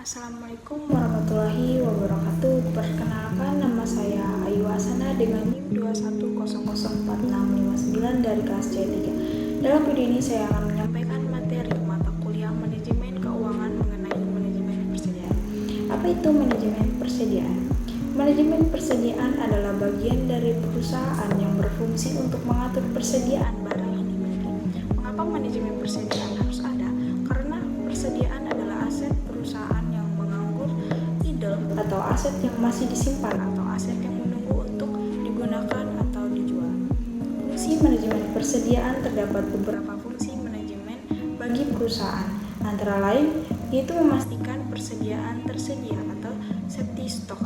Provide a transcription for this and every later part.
Assalamualaikum warahmatullahi wabarakatuh. Perkenalkan, nama saya Ayu Hasana dengan NIM 2100469 dari kelas C3. Dalam video ini saya akan menyampaikan materi mata kuliah manajemen keuangan mengenai manajemen persediaan. Apa itu manajemen persediaan? Manajemen persediaan adalah bagian dari perusahaan yang berfungsi untuk mengatur persediaan barang yang dimiliki. Mengapa manajemen persediaan harus ada? Karena persediaan adalah aset perusahaan yang menganggur idle atau aset yang masih disimpan atau aset yang menunggu untuk digunakan atau dijual. Fungsi manajemen persediaan terdapat beberapa fungsi manajemen bagi perusahaan, antara lain yaitu memastikan persediaan tersedia atau safety stock,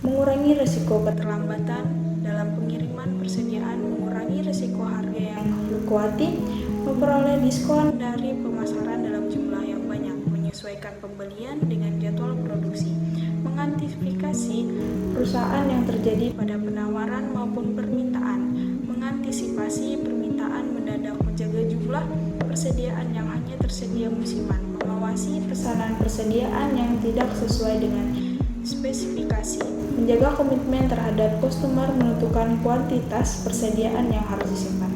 mengurangi risiko keterlambatan dalam pengiriman persediaan, mengurangi risiko harga yang fluktuatif, memperoleh diskon dari pemasaran dalam jumlah yang banyak, menyesuaikan pembelian dengan jadwal produksi, mengantisipasi perusahaan yang terjadi pada penawaran maupun permintaan, mengantisipasi permintaan mendadak, menjaga jumlah persediaan yang hanya tersedia musiman, mengawasi pesanan persediaan yang tidak sesuai dengan spesifikasi, menjaga komitmen terhadap customer, menentukan kuantitas persediaan yang harus disimpan.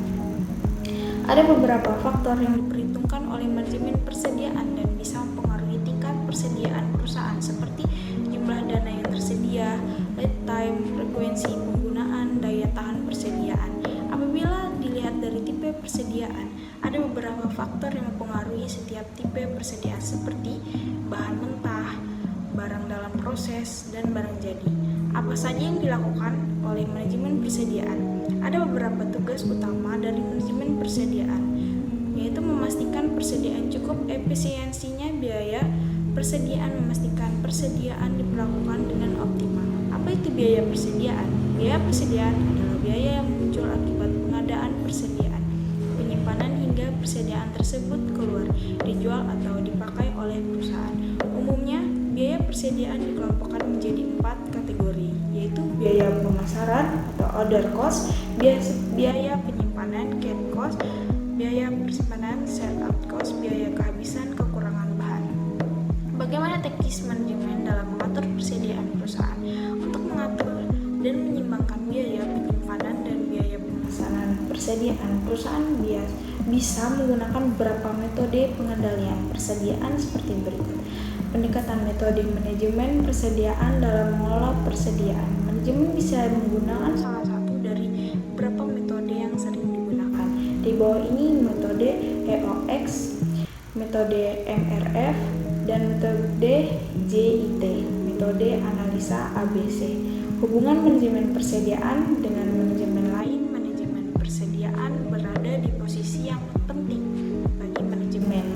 Ada beberapa faktor yang diperhitungkan oleh manajemen persediaan dan bisa mempengaruhi tingkat persediaan perusahaan, seperti jumlah dana yang tersedia, lead time, frekuensi penggunaan, daya tahan persediaan. Apabila dilihat dari tipe persediaan, ada beberapa faktor yang mempengaruhi setiap tipe persediaan, seperti bahan mentah, barang dalam proses, dan barang jadi. Apa saja yang dilakukan oleh manajemen persediaan? Ada beberapa tugas utama dari manajemen persediaan, yaitu memastikan persediaan cukup, efisiensinya biaya persediaan, memastikan persediaan diperlakukan dengan optimal. Apa itu biaya persediaan? Biaya persediaan adalah biaya yang muncul akibat pengadaan persediaan, penyimpanan hingga persediaan tersebut keluar, dijual atau dipakai oleh perusahaan. Umumnya, biaya persediaan dikelompokkan menjadi 4 kategori, yaitu biaya pemasaran atau order cost, biaya penyimpanan cap cost, biaya persimpanan setup cost, biaya kehabisan kekurangan bahan. Bagaimana teknis manajemen dalam mengatur persediaan perusahaan? Untuk mengatur dan menyimbangkan biaya penyimpanan dan biaya pemasaran persediaan, perusahaan bisa menggunakan beberapa metode pengendalian persediaan seperti berikut. Pendekatan metode manajemen persediaan dalam mengelola persediaan. Manajemen bisa menggunakan salah satu dari beberapa metode yang sering digunakan. Di bawah ini metode EOX, metode MRF, dan metode JIT, metode analisa ABC. Hubungan manajemen persediaan dengan manajemen lain. Manajemen persediaan berada di posisi yang penting bagi manajemen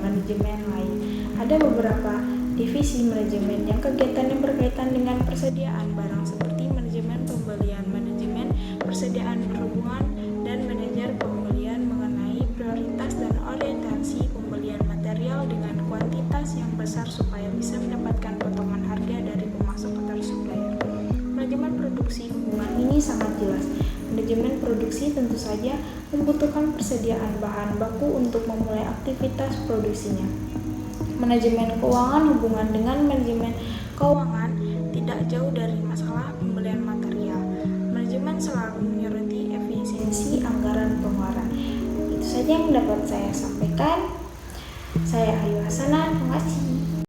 lain. Ada beberapa divisi manajemen yang kegiatannya berkaitan dengan persediaan barang, seperti manajemen pembelian, manajemen persediaan berhubungan, dan manajer pembelian mengenai prioritas dan orientasi pembelian material dengan kuantitas yang besar supaya bisa mendapatkan potongan harga dari pemasok atau supplier. Manajemen produksi, hubungan ini sangat jelas. Manajemen produksi tentu saja membutuhkan persediaan bahan baku untuk memulai aktivitas produksinya. Manajemen keuangan, hubungan dengan manajemen keuangan tidak jauh dari masalah pembelian material. Manajemen selalu menyoroti efisiensi anggaran pengeluaran. Itu saja yang dapat saya sampaikan. Saya Ayu Hasana, terima kasih.